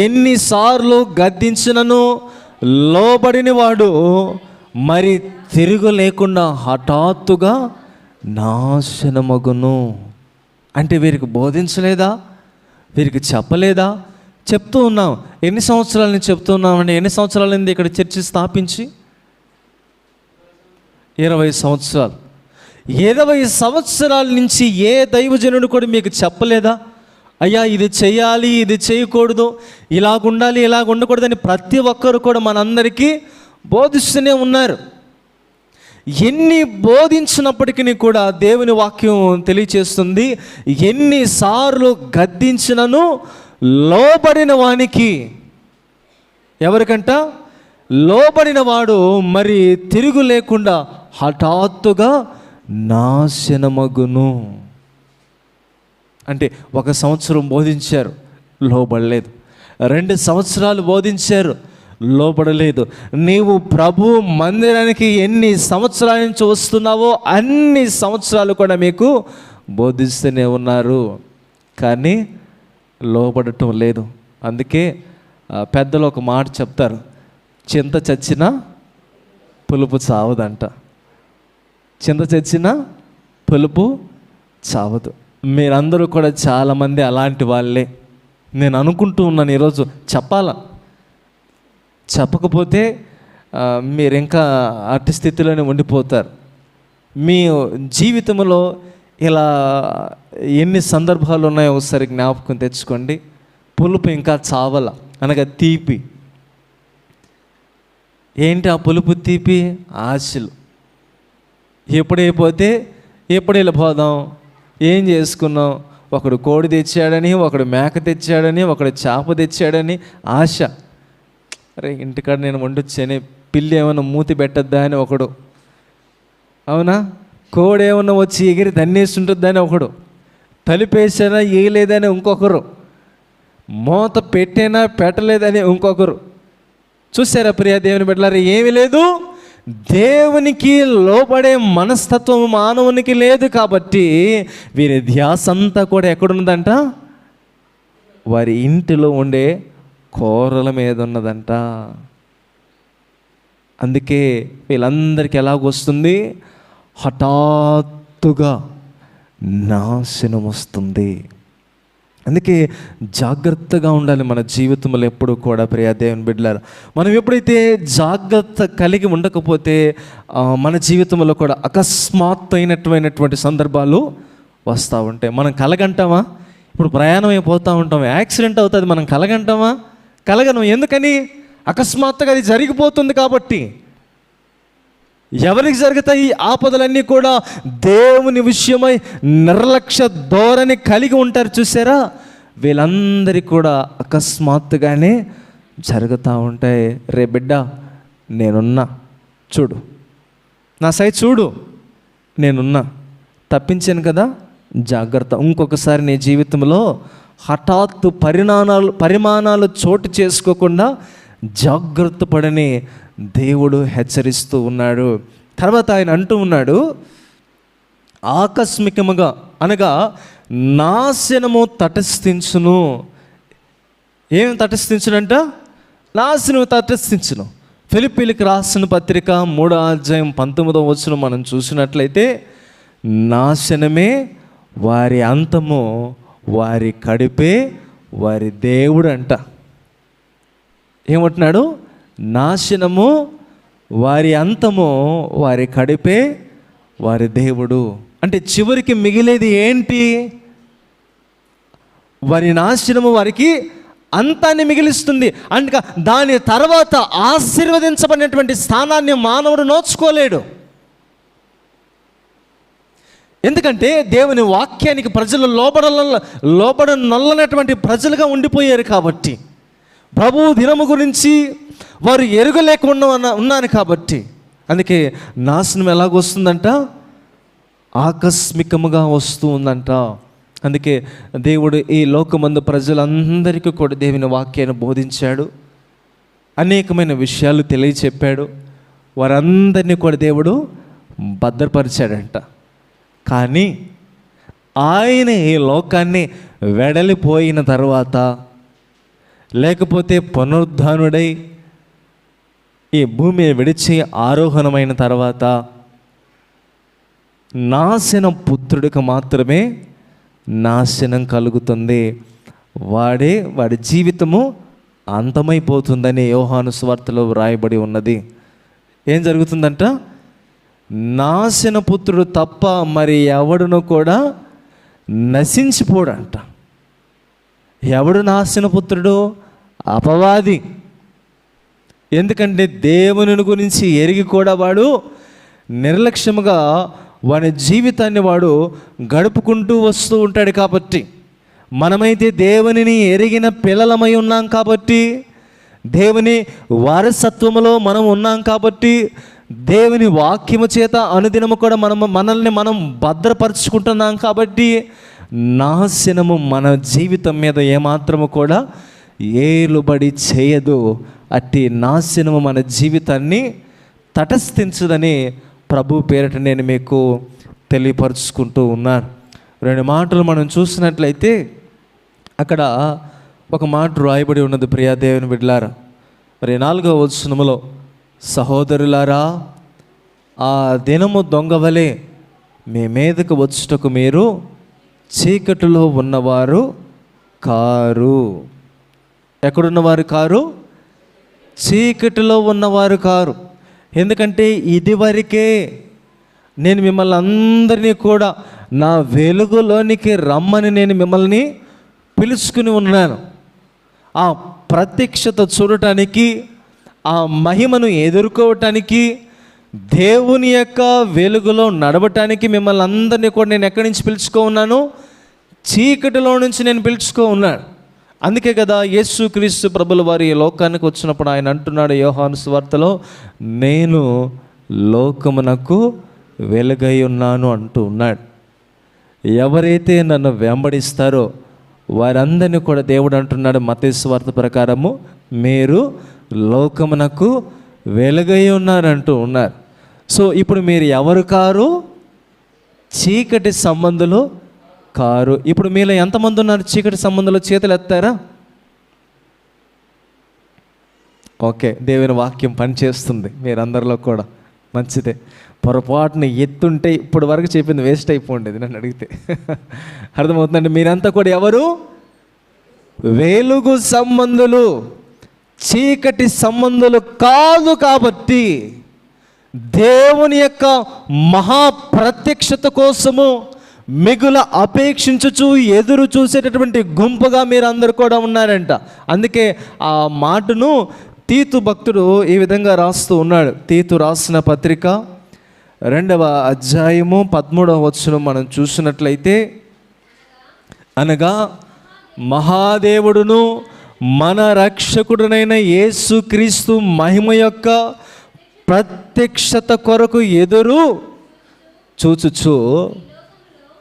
ఎన్నిసార్లు గద్దించినను లోబడిన వాడు మరి తిరుగు లేకుండా హఠాత్తుగా నాశనమగును. అంటే వీరికి బోధించలేదా? వీరికి చెప్పలేదా? చెప్తూ ఉన్నాం. ఎన్ని సంవత్సరాల నుంచి చెప్తూ ఉన్నామండి? ఎన్ని సంవత్సరాలైంది ఇక్కడ చర్చి స్థాపించి? 20 సంవత్సరాలు. 20 సంవత్సరాల నుంచి ఏ దైవజనుడు కూడా మీకు చెప్పలేదా? అయ్యా ఇది చేయాలి, ఇది చేయకూడదు, ఇలాగుండాలి, ఇలాగ ఉండకూడదని ప్రతి ఒక్కరు కూడా మనందరికీ బోధిస్తూనే ఉన్నారు. ఎన్ని బోధించినప్పటికీ కూడా దేవుని వాక్యం తెలియచేస్తుంది, ఎన్నిసార్లు గద్దించినను లోబడిన వానికి, ఎవరికంట? లోబడిన వాడు మరి తిరుగు లేకుండా హఠాత్తుగా నాశనమగును. అంటే 1 సంవత్సరం బోధించారు, లోబడలేదు. 2 సంవత్సరాలు బోధించారు, లోబడలేదు. నీవు ప్రభు మందిరానికి ఎన్ని సంవత్సరాల నుంచి వస్తున్నావో అన్ని సంవత్సరాలు కూడా మీకు బోధిస్తూనే ఉన్నారు, కానీ లోబడటం లేదు. అందుకే పెద్దలు ఒక మాట చెప్తారు, చింత చచ్చినా పులుపు చావదంట. చింత చచ్చినా పులుపు చావదు. మీరందరూ కూడా చాలామంది అలాంటి వాళ్ళే. నేను అనుకుంటూ ఉన్నాను ఈరోజు చెప్పాలా, చెప్పకపోతే మీరు ఇంకా అట్టి స్థితిలోనే ఉండిపోతారు. మీ జీవితంలో ఇలా ఎన్ని సందర్భాలు ఉన్నాయో ఒకసారి జ్ఞాపకం తెచ్చుకోండి. పులుపు ఇంకా చావల అనగా తీపి. ఏంటి ఆ పులుపు తీపి? ఆశలు. ఎప్పుడైపోతే ఎప్పుడు వెళ్ళిపోదాం, ఏం చేసుకున్నాం, ఒకడు కోడి తెచ్చాడని, ఒకడు మేక తెచ్చాడని, ఒకడు చేప తెచ్చాడని ఆశ. అరే ఇంటికాడ నేను వండొచ్చాని, పిల్లి ఏమైనా మూతి పెట్టద్దా అని ఒకడు, అవునా, కోడి ఏమన్నా వచ్చి ఎగిరి దన్నేస్తుంటుందా అని ఒకడు, తలుపేసానా వేయలేదని ఇంకొకరు, మూత పెట్టేనా పెట్టలేదని ఇంకొకరు. చూసారా ప్రియా దేవుని బిడ్డలారా? ఏమీ లేదు, దేవునికి లోబడే మనస్తత్వం మానవునికి లేదు కాబట్టి వీరి ధ్యాస అంతా కూడా ఎక్కడున్నదంట? వారి ఇంటిలో ఉండే కూరల మీద ఉన్నదంట. అందుకే వీళ్ళందరికీ ఎలాగొస్తుంది? హఠాత్తుగా నాశనం వస్తుంది. అందుకే జాగ్రత్తగా ఉండాలి మన జీవితంలో ఎప్పుడు కూడా. ప్రియ దేవుని బిడ్డలారా, మనం ఎప్పుడైతే జాగ్రత్త కలిగి ఉండకపోతే మన జీవితంలో కూడా అకస్మాత్తైనటువంటి సందర్భాలు వస్తూ ఉంటాయి. మనం కలగంటామా? ఇప్పుడు ప్రయాణం అయిపోతూ ఉంటాం, యాక్సిడెంట్ అవుతుంది, మనం కలగంటామా? కలగను. ఎందుకని? అకస్మాత్తుగా అది జరిగిపోతుంది కాబట్టి. ఎవరికి జరుగుతాయి ఈ ఆపదలన్నీ కూడా? దేవుని విషయమై నిర్లక్ష్య ధోరణి కలిగి ఉంటారు చూసారా, వీళ్ళందరికీ కూడా అకస్మాత్తుగానే జరుగుతూ ఉంటాయి. రే బిడ్డ, నేనున్నా, చూడు నా సైడ్ చూడు, నేనున్నా, తప్పించాను కదా, జాగ్రత్త. ఇంకొకసారి నీ జీవితంలో హఠాత్తు పరిమాణాలు చోటు చేసుకోకుండా జాగ్రత్త పడని దేవుడు హెచ్చరిస్తూ ఉన్నాడు. తర్వాత ఆయన అంటూ ఉన్నాడు, ఆకస్మికముగా అనగా నాశనము తటస్థించును. ఏం తటస్థించునంట? నాశనము తటస్థించును. ఫిలిప్పీలకు రాసిన పత్రిక 3:19 మనం చూసినట్లయితే, నాశనమే వారి అంతము, వారి కడిపే వారి దేవుడు అంట. ఏమంటున్నాడు? నాశనము వారి అంతము, వారి కడిపే వారి దేవుడు. అంటే చివరికి మిగిలేది ఏంటి? వారి నాశనము వారికి అంతాన్ని మిగిలిస్తుంది. అందుక దాని తర్వాత ఆశీర్వదించబడినటువంటి స్థానాన్ని మానవుడు నోచుకోలేడు. ఎందుకంటే దేవుని వాక్యానికి ప్రజలు లోబడనొల్లనటువంటి ప్రజలుగా ఉండిపోయారు కాబట్టి, ప్రభువు దినము గురించి వారు ఎరుగలేకుండా ఉన్నాను కాబట్టి. అందుకే నాశనం ఎలాగొస్తుందంట? ఆకస్మికముగా వస్తూ ఉందంట. అందుకే దేవుడు ఈ లోకమందు ప్రజలందరికీ కూడా దేవుని వాక్యాన్ని బోధించాడు, అనేకమైన విషయాలు తెలియచెప్పాడు. వారందరినీ కూడా దేవుడు భద్రపరిచాడంట. కానీ ఆయన ఈ లోకాన్ని వెడలిపోయిన తర్వాత, లేకపోతే పునరుద్ధానుడై ఈ భూమి విడిచి ఆరోహణమైన తర్వాత, నాశనం పుత్రుడికి మాత్రమే నాశనం కలుగుతుంది. వాడి జీవితము అంతమైపోతుందని యోహాను సువార్తలో వ్రాయబడి ఉన్నది. ఏం జరుగుతుందంట? నాశన పుత్రుడు తప్ప మరి ఎవడును కూడా నశించిపోడంట. ఎవడు నాశన పుత్రుడు? అపవాది. ఎందుకంటే దేవుని గురించి ఎరిగి కూడా వాడు నిర్లక్ష్యముగా వాడి జీవితాన్ని వాడు గడుపుకుంటూ వస్తూ ఉంటాడు. కాబట్టి మనమైతే దేవునిని ఎరిగిన పిల్లలమై ఉన్నాం కాబట్టి, దేవుని వారసత్వములో మనం ఉన్నాం కాబట్టి, దేవుని వాక్యము చేత అనుదినము కూడా మనల్ని మనం భద్రపరుచుకుంటున్నాం కాబట్టి, నాశనము మన జీవితం మీద ఏమాత్రము కూడా ఏలుబడి చేయదు. అట్టి నాశనము మన జీవితాన్ని తటస్థించదని ప్రభు పేరట నేను మీకు తెలియపరుచుకుంటూ ఉన్నాను. 2 మాటలు మనం చూసినట్లయితే అక్కడ ఒక మాట రాయబడి ఉన్నది. ప్రియా దేవుని బిడ్డలారా, మరి 4వ వచనములో, సహోదరులారా, ఆ దినము దొంగవలే మీ మీదకు వచ్చుటకు మీరు చీకటిలో ఉన్నవారు కారు. ఎక్కడున్నవారు కారు? చీకటిలో ఉన్నవారు కారు. ఎందుకంటే ఇదివరకే నేను మిమ్మల్ని అందరినీ కూడా నా వెలుగులోనికి రమ్మని నేను మిమ్మల్ని పిలుచుకుని ఉన్నాను. ఆ ప్రత్యక్షత చూడటానికి, ఆ మహిమను ఎదుర్కోవటానికి, దేవుని యొక్క వెలుగులో నడవటానికి మిమ్మల్ని అందరినీ కూడా నేను ఎక్కడి నుంచి పిలుచుకో ఉన్నాను? చీకటిలో నుంచి నేను పిలుచుకో ఉన్నాను. అందుకే కదా యేసుక్రీస్తు ప్రభుల వారి ఈ లోకానికి వచ్చినప్పుడు ఆయన అంటున్నాడు యోహాను సువార్తలో, నేను లోకమునకు వెలుగై ఉన్నాను అంటూ ఉన్నాడు. ఎవరైతే నన్ను వెంబడిస్తారో వారందరినీ కూడా దేవుడు అంటున్నాడు మత్తయి సువార్త ప్రకారము, మీరు లోకమునకు వెలుగై ఉన్నారంటూ ఉన్నారు. సో ఇప్పుడు మీరు ఎవరు కారు? చీకటి సంబంధులు కారు. ఇప్పుడు మీలో ఎంతమంది ఉన్నారు చీకటి సంబంధులు? చేతులు ఎత్తారా? ఓకే, దేవుని వాక్యం పనిచేస్తుంది మీరందరిలో కూడా, మంచిదే. పొరపాటున ఎత్తుంటే ఇప్పుడు వరకు చెప్పింది వేస్ట్ అయిపోండేది నన్ను అడిగితే. అర్థమవుతుందండి? మీరంతా కూడా ఎవరు? వెలుగు సంబంధులు, చీకటి సంబంధులు కాదు. కాబట్టి దేవుని యొక్క మహాప్రత్యక్షత కోసము మిగుల అపేక్షించుచు ఎదురు చూసేటటువంటి గుంపుగా మీరు అందరు కూడా ఉన్నారంట. అందుకే ఆ మాటను తీతు భక్తుడు ఈ విధంగా రాస్తూ ఉన్నాడు. తీతు రాసిన పత్రిక 2వ అధ్యాయము 13వ వచనం మనం చూసినట్లయితే, అనగా మహాదేవుడును మన రక్షకుడునైన యేసుక్రీస్తు మహిమ యొక్క ప్రత్యక్షత కొరకు ఎదురు చూచుచు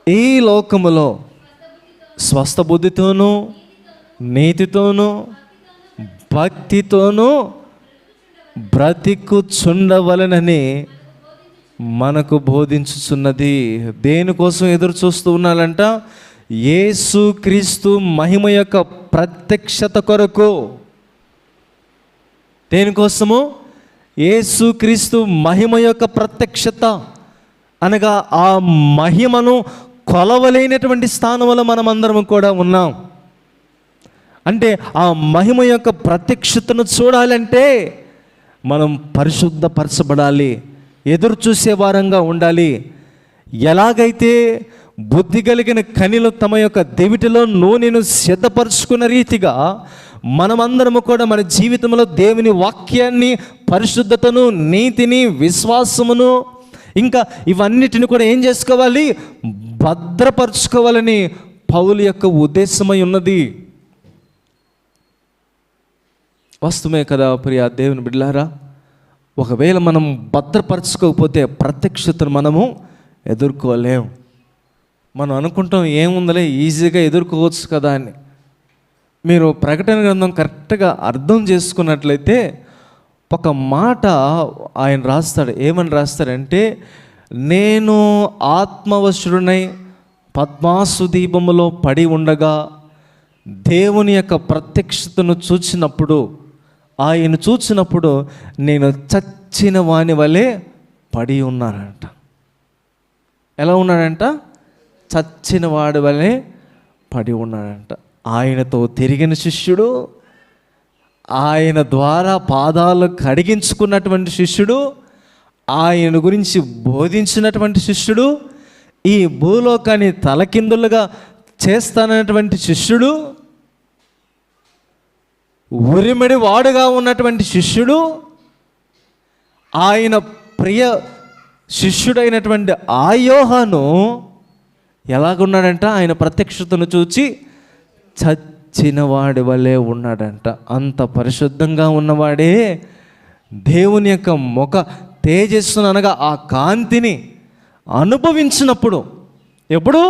ఈ లోకములో స్వస్థ బుద్ధితోనూ నీతితోనూ భక్తితోనూ బ్రతికుచుండవలెనని మనకు బోధించుచున్నది. దేనికోసం ఎదురు చూస్తూ ఉన్నారంట? యేసుక్రీస్తు మహిమ యొక్క ప్రత్యక్షత కొరకు. దేనికోసము? యేసుక్రీస్తు మహిమ యొక్క ప్రత్యక్షత అనగా ఆ మహిమను కొలవలేనటువంటి స్థానంలో మనమందరం కూడా ఉన్నాం. అంటే ఆ మహిమ యొక్క ప్రత్యక్షతను చూడాలంటే మనం పరిశుద్ధపరచబడాలి, ఎదురు చూసే వారంగా ఉండాలి. ఎలాగైతే బుద్ధి కలిగిన కనిలు తమ యొక్క దివిటిలో నూనెను సిద్ధపరుచుకున్న రీతిగా మనమందరము కూడా మన జీవితంలో దేవుని వాక్యాన్ని, పరిశుద్ధతను, నీతిని, విశ్వాసమును, ఇంకా ఇవన్నిటిని కూడా ఏం చేసుకోవాలి? భద్రపరచుకోవాలని పౌలు యొక్క ఉద్దేశమై ఉన్నది. వాస్తవమే కదా ప్రియ దేవుని బిడ్డలారా? ఒకవేళ మనం భద్రపరచుకోకపోతే ప్రత్యక్షతను మనము ఎదుర్కోలేం. మనం అనుకుంటాం ఏముందలే, ఈజీగా ఎదుర్కోవచ్చు కదా అని. మీరు ప్రకటన గ్రంథం కరెక్ట్గా అర్థం చేసుకున్నట్లయితే ఒక మాట ఆయన రాస్తాడు. ఏమని రాస్తాడంటే, నేను ఆత్మవశుడునై పద్మాసు దీపములో పడి ఉండగా దేవుని యొక్క ప్రత్యక్షతను చూచినప్పుడు, ఆయన చూచినప్పుడు నేను చచ్చిన వాని వలె పడి ఉన్నాడంట. ఎలా ఉన్నాడంట? చచ్చిన వాడి వలె పడి ఉన్నాడంట. ఆయనతో తిరిగిన శిష్యుడు, ఆయన ద్వారా పాదాలు కడిగించుకున్నటువంటి శిష్యుడు, ఆయన గురించి బోధించినటువంటి శిష్యుడు, ఈ భూలోకాన్ని తలకిందులుగా చేస్తానన్నటువంటి శిష్యుడు, ఉరిమిడి వాడుగా ఉన్నటువంటి శిష్యుడు, ఆయన ప్రియ శిష్యుడైనటువంటి ఆ యోహాను ఎలాగున్నాడంట? ఆయన ప్రత్యక్షతను చూచి చచ్చిన వాడి వలె ఉన్నాడంట. అంత పరిశుద్ధంగా ఉన్నవాడే దేవుని యొక్క ముఖ తేజస్సును అనగా ఆ కాంతిని అనుభవించినప్పుడు, ఎప్పుడు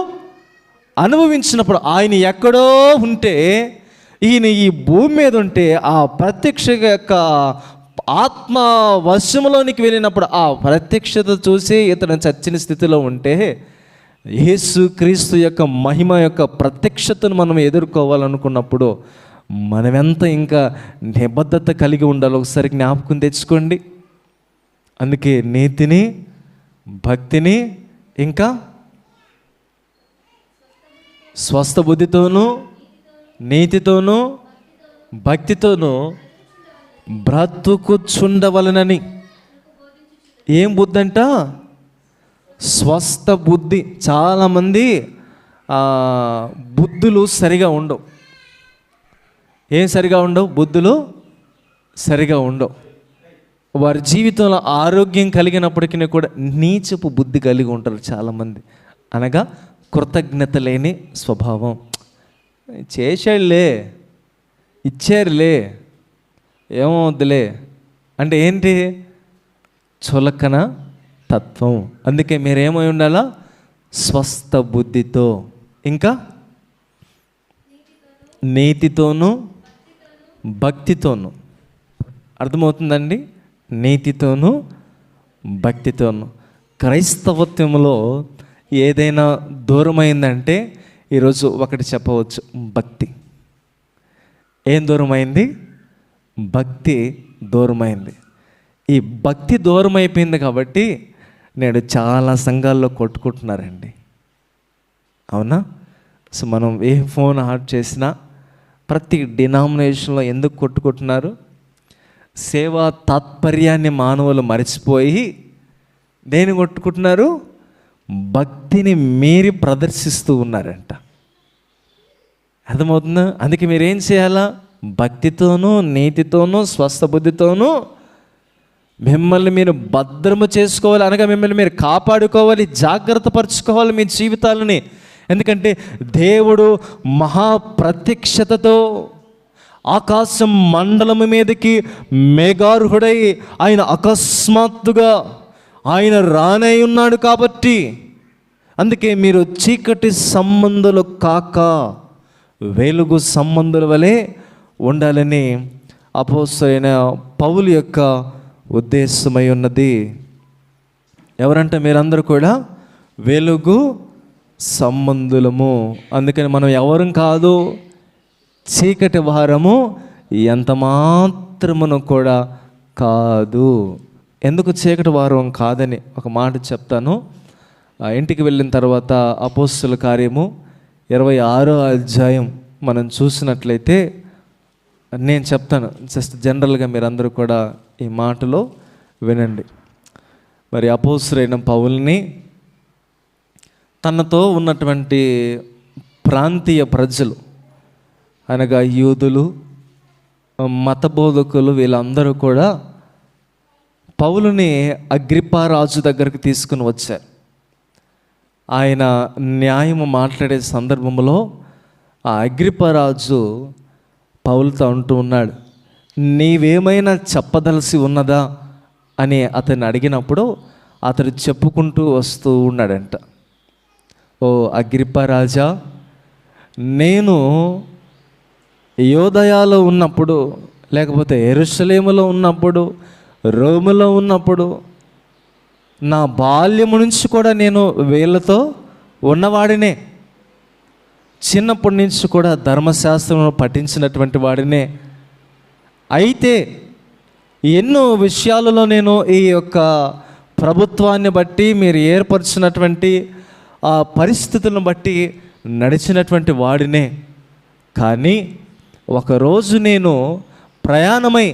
అనుభవించినప్పుడు, ఆయన ఎక్కడో ఉంటే ఈయన ఈ భూమి మీద ఉంటే ఆ ప్రత్యక్ష యొక్క ఆత్మ వశంలోనికి వెళ్ళినప్పుడు ఆ ప్రత్యక్షత చూసి ఇతను చచ్చిన స్థితిలో ఉంటే, యేసుక్రీస్తు యొక్క మహిమ యొక్క ప్రత్యక్షతను మనం ఎదుర్కోవాలనుకున్నప్పుడు మనమెంత ఇంకా నిబద్ధత కలిగి ఉండాలో ఒకసారి జ్ఞాపకం తెచ్చుకోండి. అందుకే నీతిని, భక్తిని, ఇంకా స్వస్థ బుద్ధితోనూ నీతితోనూ భక్తితోనూ బ్రతుకుచుండవలనని. ఏం బుద్ధి అంట? స్వస్థ బుద్ధి. చాలామంది బుద్ధులు సరిగా ఉండవు. ఏం సరిగా ఉండవు? బుద్ధులు సరిగా ఉండవు. వారి జీవితంలో ఆరోగ్యం కలిగినప్పటికీ కూడా నీచపు బుద్ధి కలిగి ఉంటారు చాలామంది. అనగా కృతజ్ఞత లేని స్వభావం. చేశాడులే, ఇచ్చారులే, ఏమవుద్దులే అంటే ఏంటి? చులకన తత్వం. అందుకే మీరేమై ఉండాలా? స్వస్థ బుద్ధితో, ఇంకా నీతితోనూ భక్తితోనూ. అర్థమవుతుందండి? నీతితోనూ భక్తితోనూ. క్రైస్తవత్వంలో ఏదైనా దూరమైందంటే ఈరోజు ఒకటి చెప్పవచ్చు, భక్తి. ఏం దూరమైంది? భక్తి దూరమైంది. ఈ భక్తి దూరం అయిపోయింది కాబట్టి నేడు చాలా సంఘాల్లో కొట్టుకుంటున్నారండి. అవునా? సో మనం ఏ ఫోన్ ఆర్డర్ చేసినా ప్రతి డినామినేషన్లో ఎందుకు కొట్టుకుంటున్నారు? సేవా తాత్పర్యాన్ని మానవులు మరిచిపోయి దేని కొట్టుకుంటున్నారు? భక్తిని మీరి ప్రదర్శిస్తూ ఉన్నారంట. అర్థమవుతుందా? అందుకే మీరేం చేయాలా? భక్తితోనూ నీతితోనూ స్వస్థ బుద్ధితోనూ మిమ్మల్ని మీరు భద్రము చేసుకోవాలి, అనగా మిమ్మల్ని మీరు కాపాడుకోవాలి, జాగ్రత్త పరచుకోవాలి మీ జీవితాలని. ఎందుకంటే దేవుడు మహాప్రత్యక్షతతో ఆకాశం మండలము మీదకి మేఘారుహుడై ఆయన అకస్మాత్తుగా ఆయన రానై ఉన్నాడు. కాబట్టి అందుకే మీరు చీకటి సంబంధులు కాక వెలుగు సంబంధుల వలె ఉండాలని అపోస్తలుడైన పౌలు యొక్క ఉద్దేశమై ఉన్నది. ఎవరంటే మీరందరూ కూడా వెలుగు సంబంధులము. అందుకని మనం ఎవరం కాదు, చీకటి వారము ఎంత మాత్రమును కూడా కాదు. ఎందుకు చీకటి వారం కాదని ఒక మాట చెప్తాను. ఇంటికి వెళ్ళిన తర్వాత అపోస్తలుల కార్యము 26వ అధ్యాయం మనం చూసినట్లయితే నేను చెప్తాను, జస్ట్ జనరల్గా మీరందరూ కూడా ఈ మాటలో వినండి. మరి అపోస్తలుడైన పౌలుని తనతో ఉన్నటువంటి ప్రాంతీయ ప్రజలు అనగా యూదులు, మతబోధకులు వీళ్ళందరూ కూడా పౌలుని అగ్రిప్పా రాజు దగ్గరికి తీసుకుని వచ్చారు. ఆయన న్యాయము మాట్లాడే సందర్భంలో ఆ అగ్రిప్పా రాజు పౌలుతో అంటూ ఉన్నాడు, నీవేమైనా చెప్పదలసి ఉన్నదా అని అతన్ని అడిగినప్పుడు అతడు చెప్పుకుంటూ వస్తూ ఉన్నాడంట. ఓ అగ్రిప్పా రాజా, నేను యోదయాలో ఉన్నప్పుడు, లేకపోతే యెరూషలేములో ఉన్నప్పుడు, రోములో ఉన్నప్పుడు, నా బాల్యము నుంచి కూడా నేను వీళ్ళతో ఉన్నవాడినే. చిన్నప్పటి నుంచి కూడా ధర్మశాస్త్రం పఠించినటువంటి వాడినే. అయితే ఎన్నో విషయాలలో నేను ఈ యొక్క ప్రభుత్వాన్ని బట్టి, మీరు ఏర్పరిచినటువంటి ఆ పరిస్థితులను బట్టి నడిచినటువంటి వాడినే. కానీ ఒకరోజు నేను ప్రయాణమై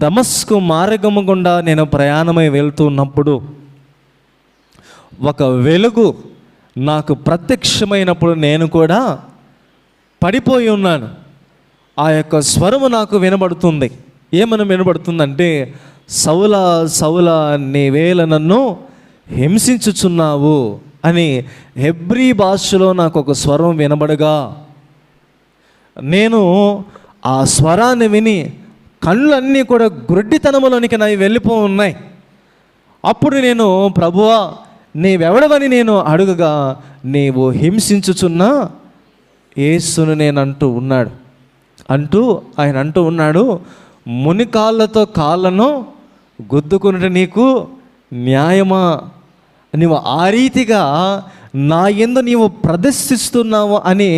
దమస్కు మార్గము గుండా నేను ప్రయాణమై వెళ్తున్నప్పుడు ఒక వెలుగు నాకు ప్రత్యక్షమైనప్పుడు నేను కూడా పడిపోయి ఉన్నాను. ఆ యొక్క స్వరము నాకు వినబడుతుంది. ఏమని వినబడుతుందంటే, సౌలా సౌలా నీవేళ నన్ను హింసించుచున్నావు అని హెబ్రీ భాషలో నాకు ఒక స్వరం వినబడగా, నేను ఆ స్వరాన్ని విని కళ్ళన్నీ కూడా గుడ్డితనములోనికి నావి వెళ్ళిపో ఉన్నాయి. అప్పుడు నేను, ప్రభువా నీవెవడవని నేను అడుగగా, నీవు హింసించుచున్న యేసును నేను ఆయన అంటూ ఉన్నాడు, మునికాళ్ళతో కాళ్ళను గుద్దుకున్నట్టు నీకు న్యాయమా? నీవు ఆ రీతిగా నా యందు నీవు ప్రదర్శిస్తున్నావు అని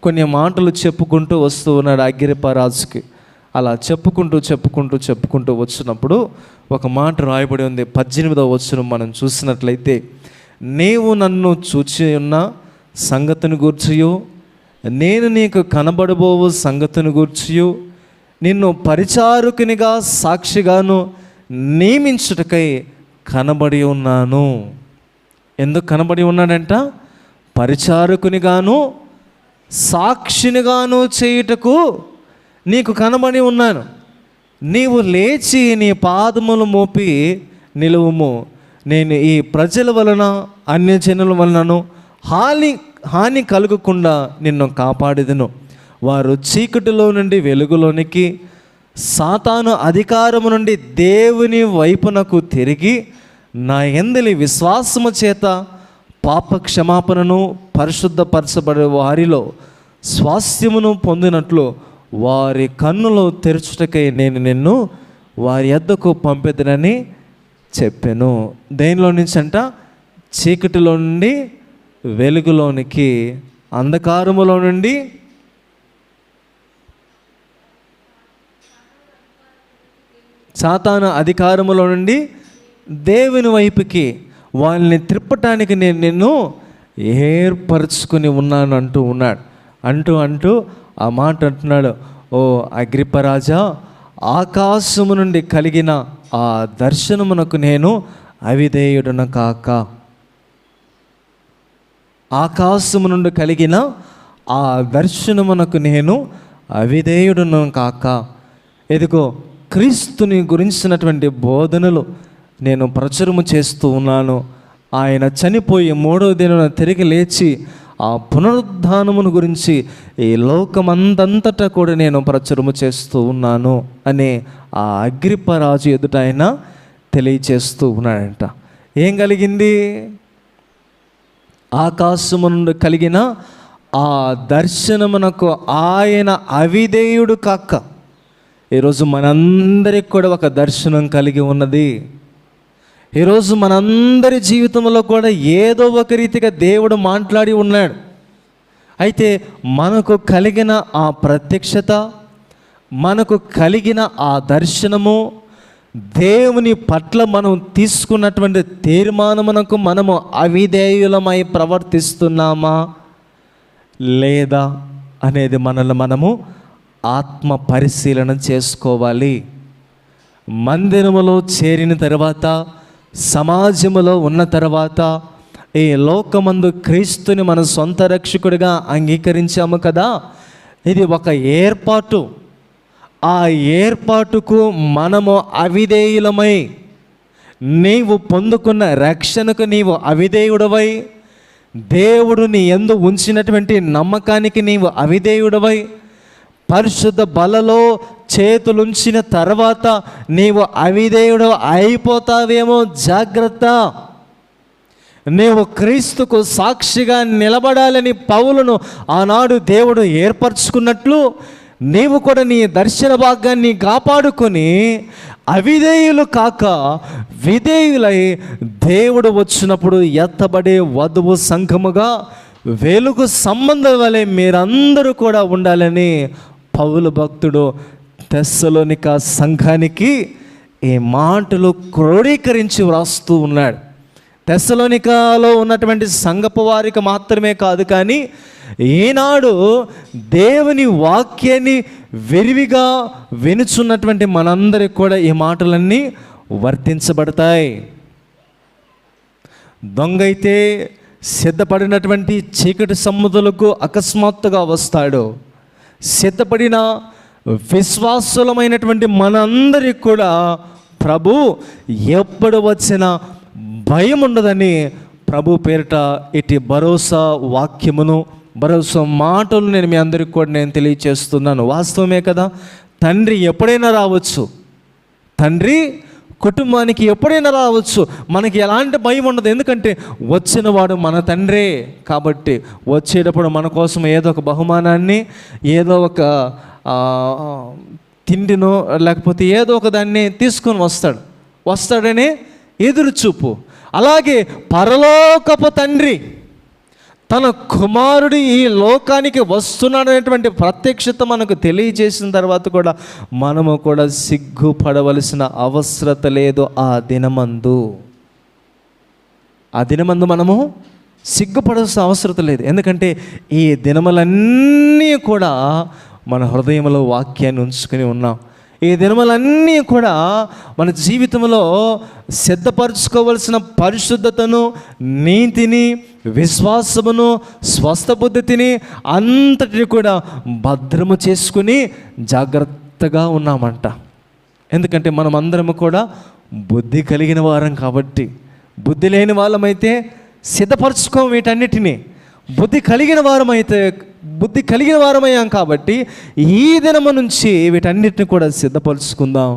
కొన్ని మాటలు చెప్పుకుంటూ వస్తూ ఉన్నాడు అగ్రిప్పా రాజుకి. అలా చెప్పుకుంటూ వచ్చినప్పుడు ఒక మాట రాయబడి ఉంది. 18వ వచనం మనం చూసినట్లయితే, నీవు నన్ను చూచి ఉన్న సంగతిని గూర్చియు, నేను నీకు కనబడబోవు సంగతిని గూర్చియు, నిన్ను పరిచారకునిగా సాక్షిగాను నియమించుటకై కనబడి ఉన్నాను. ఎందుకు కనబడి ఉన్నాడంట? పరిచారకునిగాను సాక్షినిగాను చేయుటకు నీకు కనబడి ఉన్నాను. నీవు లేచి నీ పాదములు మోపి నిలువుము. నేను ఈ ప్రజల వలన అన్యజనుల వలనను హాని కలుగకుండా నిన్ను కాపాడేదను. వారు చీకటిలో నుండి వెలుగులోనికి, సాతాను అధికారము నుండి దేవుని వైపునకు తిరిగి నా యందలి విశ్వాసము చేత పాప క్షమాపణను పరిశుద్ధపరచబడే వారిలో స్వాస్థ్యమును పొందినట్లు వారి కన్నులు తెరచుటకై నేను నిన్ను వారి యొద్దకు పంపెదనని చెప్పెను. దేనిలో నుంచి అంట? చీకటిలో నుండి వెలుగులోనికి, అంధకారములో నుండి సాతాను అధికారములో నుండి దేవుని వైపుకి వాళ్ళని త్రిప్పటానికి నేను నిన్ను ఏర్పరచుకుని ఉన్నాను అంటూ ఉన్నాడు. అంటూ ఆ మాట అంటున్నాడు, ఓ అగ్రిప్పరాజా, ఆకాశము నుండి కలిగిన ఆ దర్శనమునకు నేను అవిధేయుడను కాక. ఆకాశము నుండి కలిగిన ఆ దర్శనమునకు నేను అవిధేయుడను కాక. ఎదుగో క్రీస్తుని గురించినటువంటి బోధనలు నేను ప్రచురము చేస్తూ ఉన్నాను. ఆయన చనిపోయి 3వ దినాన తిరిగి లేచి ఆ పునరుద్ధానమును గురించి ఈ లోకమందంతటా కూడా నేను ప్రచురము చేస్తూ ఉన్నాను అని ఆ అగ్రిప్పరాజు ఎదుట ఆయన తెలియచేస్తూ ఉన్నాడంట. ఏం కలిగింది? ఆకాశము నుండి కలిగిన ఆ దర్శనమునకు ఆయన అవిధేయుడు కాక. ఈరోజు మనందరికి కూడా ఒక దర్శనం కలిగి ఉన్నది. ఈరోజు మనందరి జీవితంలో కూడా ఏదో ఒక రీతిగా దేవుడు మాట్లాడి ఉన్నాడు. అయితే మనకు కలిగిన ఆ ప్రత్యక్షత, మనకు కలిగిన ఆ దర్శనము, దేవుని పట్ల మనం తీసుకున్నటువంటి తీర్మానమునకు మనము అవిధేయులమై ప్రవర్తిస్తున్నామా లేదా అనేది మనల్ని మనము ఆత్మ పరిశీలన చేసుకోవాలి. మందిరములో చేరిన తర్వాత, సమాజములో ఉన్న తర్వాత, ఈ లోకమందు క్రీస్తుని మన సొంత రక్షకుడిగా అంగీకరించాము కదా. ఇది ఒక ఏర్పాటు. ఆ ఏర్పాటుకు మనము అవిధేయులమై, నీవు పొందుకున్న రక్షణకు నీవు అవిధేయుడవై, దేవుడు నీ యందు ఉంచినటువంటి నమ్మకానికి నీవు అవిధేయుడవై, పరిశుద్ధ బలలో చేతులుంచిన తర్వాత నీవు అవిధేయుడు అయిపోతావేమో, జాగ్రత్త. నీవు క్రీస్తుకు సాక్షిగా నిలబడాలని పౌలును ఆనాడు దేవుడు ఏర్పరచుకున్నట్లు నీవు కూడా నీ దర్శన భాగాన్ని కాపాడుకొని అవిధేయులు కాక విధేయులై దేవుడు వచ్చినప్పుడు ఎత్తబడే వధువు సంఘముగా వెలుగు సంబంధం వలె మీరందరూ కూడా ఉండాలని పౌలు భక్తుడు తెస్సలోనిక సంఘానికి ఈ మాటలు క్రోడీకరించి వ్రాస్తూ ఉన్నాడు. తెస్సలోనికలో ఉన్నటువంటి సంఘపు వారికి మాత్రమే కాదు, కానీ ఈనాడు దేవుని వాక్యాన్ని విరివిగా వినుచున్నటువంటి మనందరికి కూడా ఈ మాటలన్నీ వర్తించబడతాయి. దొంగైతే సిద్ధపడినటువంటి చీకటి సముద్రులకు అకస్మాత్తుగా వస్తాడు. సిద్ధపడిన విశ్వాసులమైనటువంటి మనందరికి కూడా ప్రభు ఎప్పుడు వచ్చినా భయం ఉండదని ప్రభు పేరిట ఇటు భరోసా వాక్యమును, భరోసా మాటలు నేను మీ అందరికి కూడా నేను తెలియచేస్తున్నాను. వాస్తవమే కదా. తండ్రి ఎప్పుడైనా రావచ్చు, తండ్రి కుటుంబానికి ఎప్పుడైనా రావచ్చు. మనకి ఎలాంటి భయం ఉండదు, ఎందుకంటే వచ్చినవాడు మన తండ్రే. కాబట్టి వచ్చేటప్పుడు మన కోసం ఏదో ఒక బహుమానాన్ని, ఏదో ఒక తిండినో లేకపోతే ఏదో ఒక దాన్ని తీసుకొని వస్తాడనే ఎదురు చూపు. అలాగే పరలోకపు తండ్రి తన కుమారుడు ఈ లోకానికి వస్తున్నాడనేటువంటి ప్రత్యక్షత మనకు తెలియజేసిన తర్వాత కూడా మనము కూడా సిగ్గుపడవలసిన అవసరత లేదు. ఆ దినమందు మనము సిగ్గుపడాల్సిన అవసరం లేదు. ఎందుకంటే ఈ దినములన్నీ కూడా మన హృదయంలో వాక్యాన్ని ఉంచుకొని ఉన్నాం. ఈ దినములన్నీ కూడా మన జీవితంలో సిద్ధపరచుకోవలసిన పరిశుద్ధతను, నీతిని, విశ్వాసమును, స్వస్థ బుద్ధిని అంతటిని కూడా భద్రము చేసుకుని జాగ్రత్తగా ఉన్నామంట. ఎందుకంటే మనం అందరము కూడా బుద్ధి కలిగిన వారం కాబట్టి. బుద్ధి లేని వాళ్ళమైతే సిద్ధపరచుకోం వీటన్నిటినీ. బుద్ధి కలిగిన వారమయ్యాం కాబట్టి ఈ దినము నుంచి వీటన్నిటిని కూడా సిద్ధపరచుకుందాం.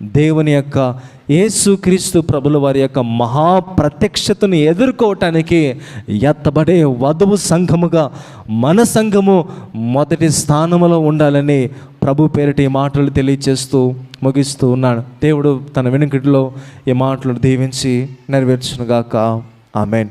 దేవుని యొక్క యేసుక్రీస్తు ప్రభుల వారి యొక్క మహాప్రత్యక్షతను ఎదుర్కోవటానికి ఎత్తబడే వధువు సంఘముగా మన సంఘము మొదటి స్థానంలో ఉండాలని ప్రభు పేరిట ఈ మాటలు తెలియచేస్తూ ముగిస్తూ ఉన్నాను. దేవుడు తన వెనుకటిలో ఈ మాటలు దీవించి నెరవేర్చునుగాక. ఆమేన్.